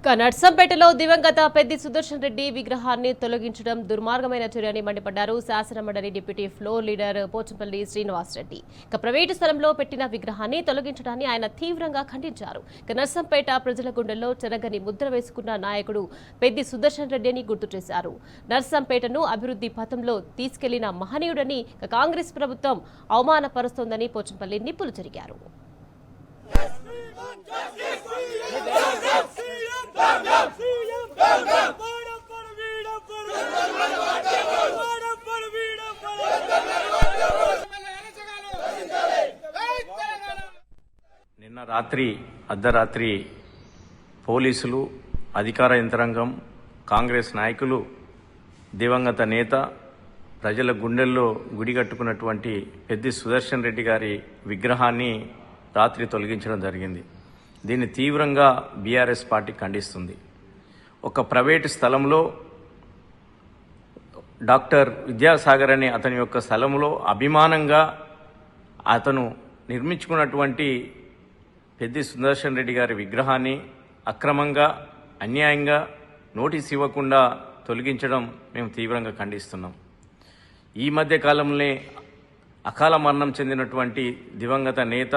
నర్సంపేటలో దివంగత పెద్ది సుదర్శన్ రెడ్డి విగ్రహాన్ని తొలగించడం దుర్మార్గమైన చర్యని మండిపడ్డారు శాసనమండలి deputy floor leader Pochampally Srinivas Reddy. Private స్థలంలో పెట్టిన విగ్రహాన్ని తొలగించడాన్ని ఆయన తీవ్రంగా ఖండించారు. నర్సంపేట ప్రజల గుండెల్లో చెరగని ముద్ర వేసుకున్న నాయకుడు పెద్ది సుదర్శన్ రెడ్డిని గుర్తు చేశారు. నర్సంపేటను అభివృద్ధి పథంలో తీసుకెళ్లిన మహనీయుడని కాంగ్రెస్ ప్రభుత్వం అవమానపరుస్తోందని పోచంపల్లి నిప్పులు చెరిగారు. నిన్న రాత్రి అర్ధరాత్రి పోలీసులు, అధికార యంత్రాంగం, కాంగ్రెస్ నాయకులు దివంగత నేత, ప్రజల గుండెల్లో గుడిగట్టుకున్నటువంటి పెద్ది సుదర్శన్ రెడ్డి గారి విగ్రహాన్ని రాత్రి తొలగించడం జరిగింది. దీన్ని తీవ్రంగా బీఆర్ఎస్ పార్టీ ఖండిస్తుంది. ఒక ప్రైవేటు స్థలంలో డాక్టర్ విద్యాసాగర్ అనే అతని యొక్క స్థలంలో అభిమానంగా అతను నిర్మించుకున్నటువంటి పెద్ది సుదర్శన్ రెడ్డి గారి విగ్రహాన్ని అక్రమంగా, అన్యాయంగా నోటీస్ ఇవ్వకుండా తొలగించడం మేము తీవ్రంగా ఖండిస్తున్నాం. ఈ మధ్య కాలంలో అకాల మరణం చెందినటువంటి దివంగత నేత,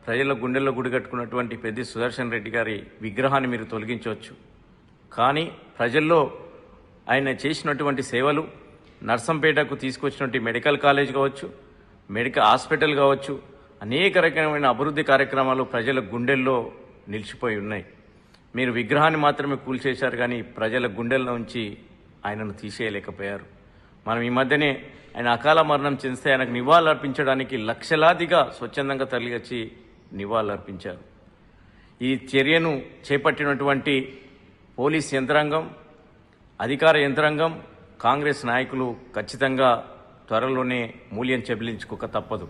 ప్రజల గుండెల్లో గుడిగట్టుకున్నటువంటి పెద్ది సుదర్శన్ రెడ్డి గారి విగ్రహాన్ని మీరు తొలగించవచ్చు. కానీ ప్రజల్లో ఆయన చేసినటువంటి సేవలు, నర్సంపేటకు తీసుకొచ్చినటువంటి మెడికల్ కాలేజ్ కావచ్చు, మెడికల్ హాస్పిటల్ కావచ్చు, అనేక రకమైన అభివృద్ధి కార్యక్రమాలు ప్రజల గుండెల్లో నిలిచిపోయి ఉన్నాయి. మీరు విగ్రహాన్ని మాత్రమే కూల్చేశారు, కానీ ప్రజల గుండెల్లో నుంచి ఆయనను తీసేయలేకపోయారు. మనం ఈ మధ్యనే ఆయన అకాల మరణం చెందితే ఆయనకు నివాళులు అర్పించడానికి లక్షలాదిగా స్వచ్ఛందంగా తరలివచ్చి నివాళులు అర్పించారు. ఈ చర్యను చేపట్టినటువంటి పోలీస్ యంత్రాంగం, అధికార యంత్రాంగం, కాంగ్రెస్ నాయకులు ఖచ్చితంగా త్వరలోనే మూల్యం చెల్లించుకోక తప్పదు.